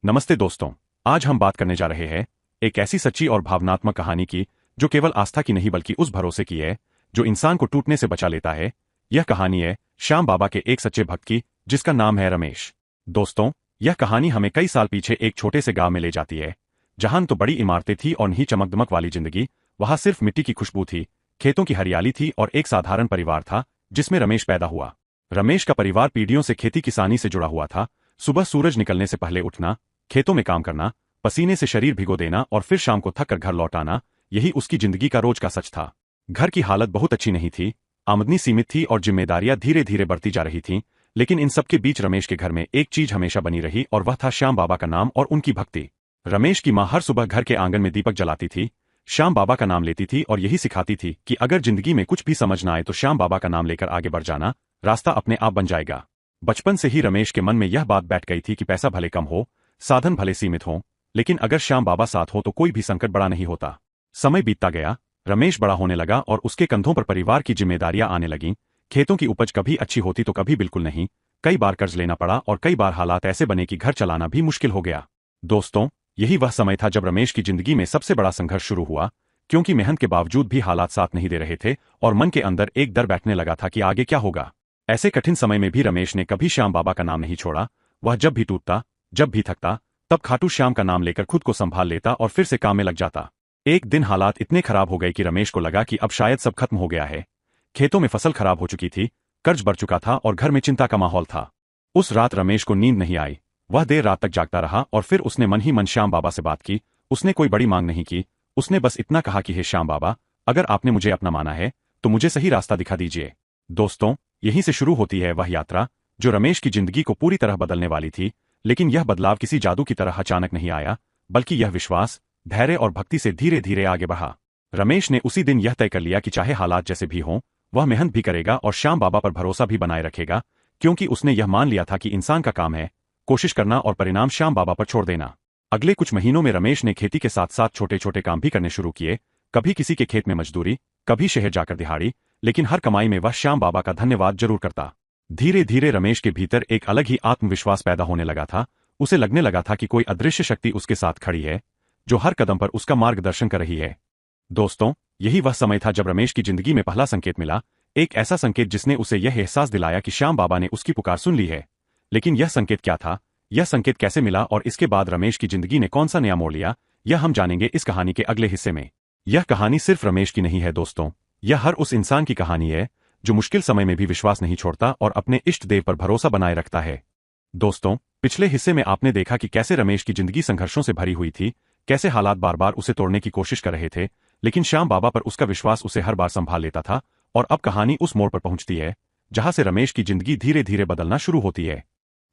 नमस्ते दोस्तों। आज हम बात करने जा रहे हैं एक ऐसी सच्ची और भावनात्मक कहानी की जो केवल आस्था की नहीं बल्कि उस भरोसे की है जो इंसान को टूटने से बचा लेता है। यह कहानी है श्याम बाबा के एक सच्चे भक्त की जिसका नाम है रमेश। दोस्तों, यह कहानी हमें कई साल पीछे एक छोटे से गांव में ले जाती है जहां न तो बड़ी इमारतें थी और न ही चमकदमक वाली जिंदगी। वहां सिर्फ मिट्टी की खुशबू थी, खेतों की हरियाली थी और एक साधारण परिवार था जिसमें रमेश पैदा हुआ। रमेश का परिवार पीढ़ियों से खेती किसानी से जुड़ा हुआ था। सुबह सूरज निकलने से पहले उठना, खेतों में काम करना, पसीने से शरीर भिगो देना और फिर शाम को थक कर घर लौट आना, यही उसकी जिंदगी का रोज का सच था। घर की हालत बहुत अच्छी नहीं थी, आमदनी सीमित थी और जिम्मेदारियां धीरे धीरे बढ़ती जा रही थीं। लेकिन इन सबके बीच रमेश के घर में एक चीज हमेशा बनी रही और वह था श्याम बाबा का नाम और उनकी भक्ति। रमेश की मां हर सुबह घर के आंगन में दीपक जलाती थी, श्याम बाबा का नाम लेती थी और यही सिखाती थी कि अगर जिंदगी में कुछ भी समझ ना आए तो श्याम बाबा का नाम लेकर आगे बढ़ जाना, रास्ता अपने आप बन जाएगा। बचपन से ही रमेश के मन में यह बात बैठ गई थी कि पैसा भले कम हो, साधन भले सीमित हों, लेकिन अगर श्याम बाबा साथ हो तो कोई भी संकट बड़ा नहीं होता। समय बीतता गया, रमेश बड़ा होने लगा और उसके कंधों पर परिवार की जिम्मेदारियां आने लगीं। खेतों की उपज कभी अच्छी होती तो कभी बिल्कुल नहीं, कई बार कर्ज लेना पड़ा और कई बार हालात ऐसे बने कि घर चलाना भी मुश्किल हो गया। दोस्तों, यही वह समय था जब रमेश की जिंदगी में सबसे बड़ा संघर्ष शुरू हुआ, क्योंकि मेहनत के बावजूद भी हालात साथ नहीं दे रहे थे और मन के अंदर एक डर बैठने लगा था कि आगे क्या होगा। ऐसे कठिन समय में भी रमेश ने कभी श्याम बाबा का नाम नहीं छोड़ा। वह जब भी टूटता, जब भी थकता, तब खाटू श्याम का नाम लेकर खुद को संभाल लेता और फिर से काम में लग जाता। एक दिन हालात इतने खराब हो गए कि रमेश को लगा कि अब शायद सब खत्म हो गया है। खेतों में फसल खराब हो चुकी थी, कर्ज बढ़ चुका था और घर में चिंता का माहौल था। उस रात रमेश को नींद नहीं आई। वह देर रात तक जागता रहा और फिर उसने मन ही मन श्याम बाबा से बात की। उसने कोई बड़ी मांग नहीं की, उसने बस इतना कहा कि हे श्याम बाबा, अगर आपने मुझे अपना माना है तो मुझे सही रास्ता दिखा दीजिए। दोस्तों, यहीं से शुरू होती है वह यात्रा जो रमेश की जिंदगी को पूरी तरह बदलने वाली थी। लेकिन यह बदलाव किसी जादू की तरह अचानक नहीं आया, बल्कि यह विश्वास, धैर्य और भक्ति से धीरे धीरे आगे बढ़ा। रमेश ने उसी दिन यह तय कर लिया कि चाहे हालात जैसे भी हों, वह मेहनत भी करेगा और श्याम बाबा पर भरोसा भी बनाए रखेगा, क्योंकि उसने यह मान लिया था कि इंसान का काम है कोशिश करना और परिणाम श्याम बाबा पर छोड़ देना। अगले कुछ महीनों में रमेश ने खेती के साथ साथ छोटे छोटे काम भी करने शुरू किए। कभी किसी के खेत में मजदूरी, कभी शहर जाकर दिहाड़ी, लेकिन हर कमाई में वह श्याम बाबा का धन्यवाद जरूर करता। धीरे धीरे रमेश के भीतर एक अलग ही आत्मविश्वास पैदा होने लगा था। उसे लगने लगा था कि कोई अदृश्य शक्ति उसके साथ खड़ी है जो हर कदम पर उसका मार्गदर्शन कर रही है। दोस्तों, यही वह समय था जब रमेश की जिंदगी में पहला संकेत मिला, एक ऐसा संकेत जिसने उसे यह एहसास दिलाया कि श्याम बाबा ने उसकी पुकार सुन ली है। लेकिन यह संकेत क्या था, यह संकेत कैसे मिला और इसके बाद रमेश की जिंदगी ने कौन सा नया मोड़ लिया, यह हम जानेंगे इस कहानी के अगले हिस्से में। यह कहानी सिर्फ रमेश की नहीं है दोस्तों, यह हर उस इंसान की कहानी है जो मुश्किल समय में भी विश्वास नहीं छोड़ता और अपने इष्ट देव पर भरोसा बनाए रखता है। दोस्तों, पिछले हिस्से में आपने देखा कि कैसे रमेश की जिंदगी संघर्षों से भरी हुई थी, कैसे हालात बार बार उसे तोड़ने की कोशिश कर रहे थे, लेकिन श्याम बाबा पर उसका विश्वास उसे हर बार संभाल लेता था। और अब कहानी उस मोड़ पर पहुंचती है जहां से रमेश की जिंदगी धीरे धीरे बदलना शुरू होती है।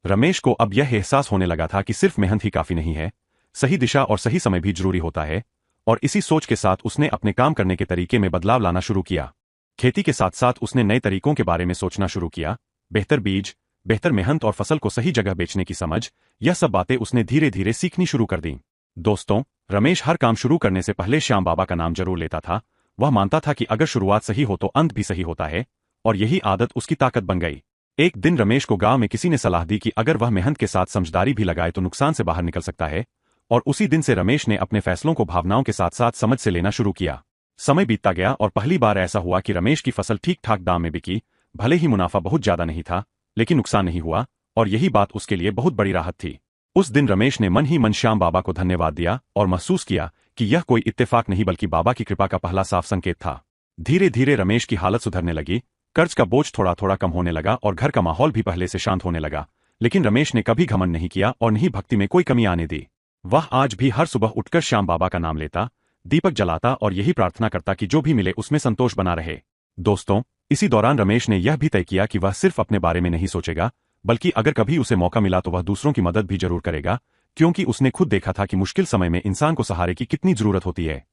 रमेश को अब यह एहसास होने लगा था कि सिर्फ मेहनत ही काफी नहीं है, सही दिशा और सही समय भी जरूरी होता है। और इसी सोच के साथ उसने अपने काम करने के तरीके में बदलाव लाना शुरू किया। खेती के साथ साथ उसने नए तरीकों के बारे में सोचना शुरू किया। बेहतर बीज, बेहतर मेहनत और फसल को सही जगह बेचने की समझ, यह सब बातें उसने धीरे धीरे सीखनी शुरू कर दी। दोस्तों, रमेश हर काम शुरू करने से पहले श्याम बाबा का नाम जरूर लेता था। वह मानता था कि अगर शुरुआत सही हो तो अंत भी सही होता है, और यही आदत उसकी ताकत बन गई। एक दिन रमेश को गांव में किसी ने सलाह दी कि अगर वह मेहनत के साथ समझदारी भी लगाए तो नुकसान से बाहर निकल सकता है। और उसी दिन से रमेश ने अपने फैसलों को भावनाओं के साथ साथ समझ से लेना शुरू किया। समय बीतता गया और पहली बार ऐसा हुआ कि रमेश की फसल ठीक ठाक दाम में बिकी। भले ही मुनाफा बहुत ज्यादा नहीं था, लेकिन नुकसान नहीं हुआ, और यही बात उसके लिए बहुत बड़ी राहत थी। उस दिन रमेश ने मन ही मन श्याम बाबा को धन्यवाद दिया और महसूस किया कि यह कोई इत्तेफाक नहीं बल्कि बाबा की कृपा का पहला साफ संकेत था। धीरे धीरे रमेश की हालत सुधरने लगी, कर्ज का बोझ थोड़ा थोड़ा कम होने लगा और घर का माहौल भी पहले से शांत होने लगा। लेकिन रमेश ने कभी घमंड नहीं किया और नहीं भक्ति में कोई कमी आने दी। वह आज भी हर सुबह उठकर श्याम बाबा का नाम लेता, दीपक जलाता और यही प्रार्थना करता कि जो भी मिले उसमें संतोष बना रहे। दोस्तों, इसी दौरान रमेश ने यह भी तय किया कि वह सिर्फ अपने बारे में नहीं सोचेगा, बल्कि अगर कभी उसे मौका मिला तो वह दूसरों की मदद भी जरूर करेगा, क्योंकि उसने खुद देखा था कि मुश्किल समय में इंसान को सहारे की कितनी जरूरत होती है।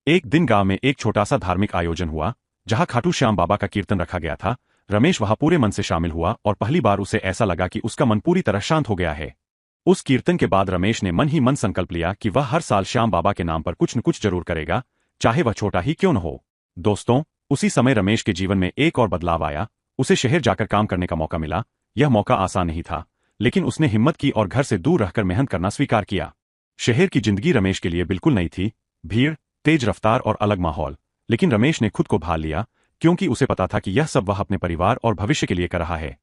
एक दिन गांव में एक छोटा सा धार्मिक आयोजन हुआ जहां खाटू श्याम बाबा का कीर्तन रखा गया था। रमेश वहां पूरे मन से शामिल हुआ और पहली बार उसे ऐसा लगा कि उसका मन पूरी तरह शांत हो गया है। उस कीर्तन के बाद रमेश ने मन ही मन संकल्प लिया कि वह हर साल श्याम बाबा के नाम पर कुछ न कुछ जरूर करेगा, चाहे वह छोटा ही क्यों न हो। दोस्तों, उसी समय रमेश के जीवन में एक और बदलाव आया। उसे शहर जाकर काम करने का मौका मिला। यह मौका आसान नहीं था, लेकिन उसने हिम्मत की और घर से दूर रहकर मेहनत करना स्वीकार किया। शहर की जिंदगी रमेश के लिए बिल्कुल नई थी, भीड़, तेज रफ्तार और अलग माहौल। लेकिन रमेश ने खुद को भाल लिया, क्योंकि उसे पता था कि यह सब वह अपने परिवार और भविष्य के लिए कर रहा है।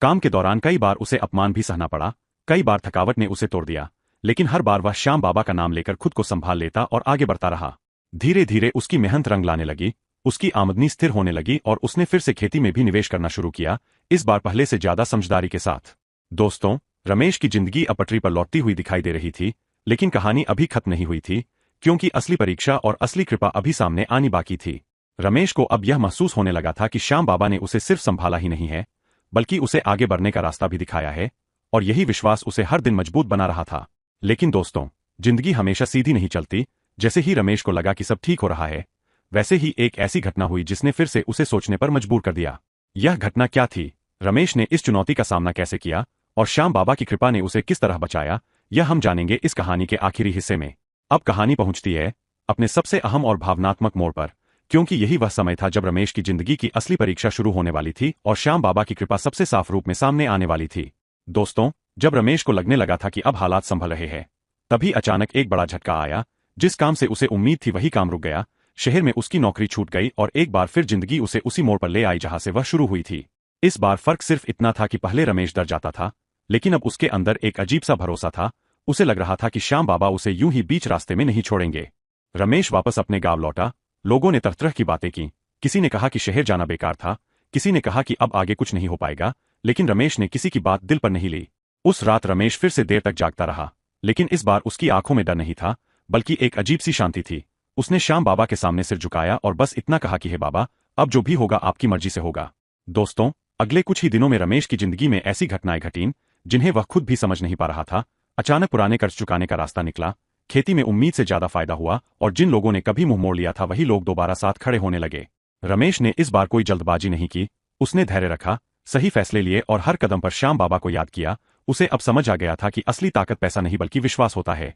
काम के दौरान कई बार उसे अपमान भी सहना पड़ा, कई बार थकावट ने उसे तोड़ दिया, लेकिन हर बार वह श्याम बाबा का नाम लेकर खुद को संभाल लेता और आगे बढ़ता रहा। धीरे धीरे उसकी मेहनत रंग लाने लगी, उसकी आमदनी स्थिर होने लगी और उसने फिर से खेती में भी निवेश करना शुरू किया, इस बार पहले से ज्यादा समझदारी के साथ। दोस्तों, रमेश की जिंदगी अब पटरी पर लौटती हुई दिखाई दे रही थी, लेकिन कहानी अभी खत्म नहीं हुई थी, क्योंकि असली परीक्षा और असली कृपा अभी सामने आनी बाकी थी। रमेश को अब यह महसूस होने लगा था कि श्याम बाबा ने उसे सिर्फ संभाला ही नहीं है, बल्कि उसे आगे बढ़ने का रास्ता भी दिखाया है, और यही विश्वास उसे हर दिन मजबूत बना रहा था। लेकिन दोस्तों, जिंदगी हमेशा सीधी नहीं चलती। जैसे ही रमेश को लगा कि सब ठीक हो रहा है, वैसे ही एक ऐसी घटना हुई जिसने फिर से उसे सोचने पर मजबूर कर दिया। यह घटना क्या थी, रमेश ने इस चुनौती का सामना कैसे किया, और श्याम बाबा की कृपा ने उसे किस तरह बचाया, यह हम जानेंगे इस कहानी के आखिरी हिस्से में। अब कहानी पहुंचती है अपने सबसे अहम और भावनात्मक मोड़ पर, क्योंकि यही वह समय था जब रमेश की जिंदगी की असली परीक्षा शुरू होने वाली थी और श्याम बाबा की कृपा सबसे साफ रूप में सामने आने वाली थी। दोस्तों, जब रमेश को लगने लगा था कि अब हालात संभल रहे हैं, तभी अचानक एक बड़ा झटका आया। जिस काम से उसे उम्मीद थी वही काम रुक गया। शहर में उसकी नौकरी छूट गई और एक बार फिर जिंदगी उसे उसी मोड़ पर ले आई जहां से वह शुरू हुई थी। इस बार फर्क सिर्फ इतना था कि पहले रमेश डर जाता था, लेकिन अब उसके अंदर एक अजीब सा भरोसा था। उसे लग रहा था कि श्याम बाबा उसे यूं ही बीच रास्ते में नहीं छोड़ेंगे। रमेश वापस अपने गांव लौटा। लोगों ने तरह तरह की बातें की। किसी ने कहा कि शहर जाना बेकार था, किसी ने कहा कि अब आगे कुछ नहीं हो पाएगा, लेकिन रमेश ने किसी की बात दिल पर नहीं ली। उस रात रमेश फिर से देर तक जागता रहा, लेकिन इस बार उसकी आंखों में डर नहीं था, बल्कि एक अजीब सी शांति थी। उसने श्याम बाबा के सामने सिर झुकाया और बस इतना कहा कि हे बाबा, अब जो भी होगा आपकी मर्जी से होगा। दोस्तों, अगले कुछ ही दिनों में रमेश की जिंदगी में ऐसी घटनाएं घटीं जिन्हें वह खुद भी समझ नहीं पा रहा था। अचानक पुराने कर्ज चुकाने का रास्ता निकला, खेती में उम्मीद से ज्यादा फायदा हुआ और जिन लोगों ने कभी मुंह मोड़ लिया था वही लोग दोबारा साथ खड़े होने लगे। रमेश ने इस बार कोई जल्दबाजी नहीं की, उसने धैर्य रखा, सही फैसले लिए और हर कदम पर श्याम बाबा को याद किया। उसे अब समझ आ गया था कि असली ताकत पैसा नहीं बल्कि विश्वास होता है।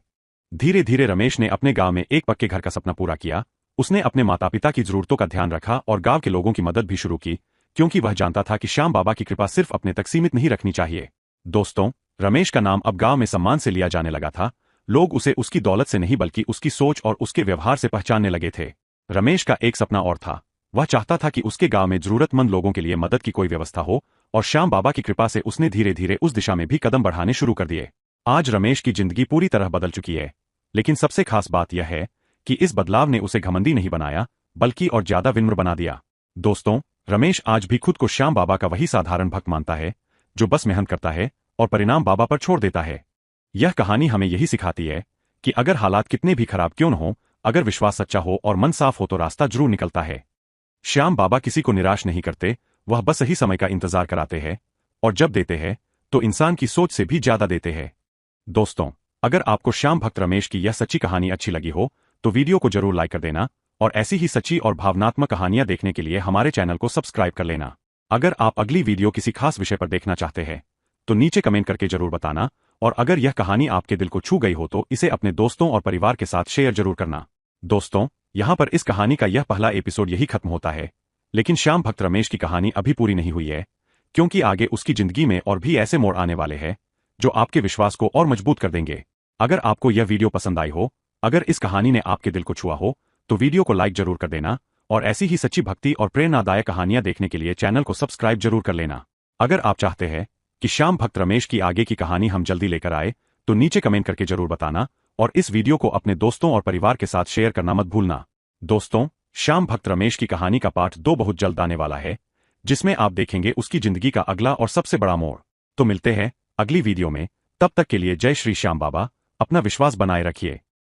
धीरे धीरे रमेश ने अपने गांव में एक पक्के घर का सपना पूरा किया। उसने अपने माता पिता की जरूरतों का ध्यान रखा और गांव के लोगों की मदद भी शुरू की, क्योंकि वह जानता था कि श्याम बाबा की कृपा सिर्फ अपने तक सीमित नहीं रखनी चाहिए। दोस्तों, रमेश का नाम अब गांव में सम्मान से लिया जाने लगा था। लोग उसे उसकी दौलत से नहीं बल्कि उसकी सोच और उसके व्यवहार से पहचानने लगे थे। रमेश का एक सपना और था। वह चाहता था कि उसके गांव में जरूरतमंद लोगों के लिए मदद की कोई व्यवस्था हो, और श्याम बाबा की कृपा से उसने धीरे धीरे उस दिशा में भी कदम बढ़ाने शुरू कर दिए। आज रमेश की जिंदगी पूरी तरह बदल चुकी है, लेकिन सबसे खास बात यह है कि इस बदलाव ने उसे घमंडी नहीं बनाया, बल्कि और ज्यादा विनम्र बना दिया। दोस्तों, रमेश आज भी खुद को श्याम बाबा का वही साधारण भक्त मानता है, जो बस मेहनत करता है और परिणाम बाबा पर छोड़ देता है। यह कहानी हमें यही सिखाती है कि अगर हालात कितने भी खराब क्यों न हो, अगर विश्वास सच्चा हो और मन साफ हो तो रास्ता जरूर निकलता है। श्याम बाबा किसी को निराश नहीं करते, वह बस सही समय का इंतजार कराते हैं, और जब देते हैं तो इंसान की सोच से भी ज्यादा देते हैं। दोस्तों, अगर आपको श्याम भक्त रमेश की यह सच्ची कहानी अच्छी लगी हो तो वीडियो को जरूर लाइक कर देना, और ऐसी ही सच्ची और भावनात्मक कहानियां देखने के लिए हमारे चैनल को सब्सक्राइब कर लेना। अगर आप अगली वीडियो किसी खास विषय पर देखना चाहते हैं तो नीचे कमेंट करके जरूर बताना, और अगर यह कहानी आपके दिल को छू गई हो तो इसे अपने दोस्तों और परिवार के साथ शेयर जरूर करना। दोस्तों, यहाँ पर इस कहानी का यह पहला एपिसोड यही खत्म होता है, लेकिन श्याम भक्त रमेश की कहानी अभी पूरी नहीं हुई है, क्योंकि आगे उसकी जिंदगी में और भी ऐसे मोड़ आने वाले हैं जो आपके विश्वास को और मजबूत कर देंगे। अगर आपको यह वीडियो पसंद आई हो, अगर इस कहानी ने आपके दिल को छुआ हो, तो वीडियो को लाइक जरूर कर देना, और ऐसी ही सच्ची भक्ति और प्रेरणादायक कहानियां देखने के लिए चैनल को सब्सक्राइब जरूर कर लेना। अगर आप चाहते हैं कि श्याम भक्त रमेश की आगे की कहानी हम जल्दी लेकर आए तो नीचे कमेंट करके जरूर बताना, और इस वीडियो को अपने दोस्तों और परिवार के साथ शेयर करना मत भूलना। दोस्तों, श्याम भक्त रमेश की कहानी का पार्ट 2 बहुत जल्द आने वाला है, जिसमें आप देखेंगे उसकी जिंदगी का अगला और सबसे बड़ा मोड़। तो मिलते हैं अगली वीडियो में, तब तक के लिए जय श्री श्याम बाबा। अपना विश्वास बनाए रखिए।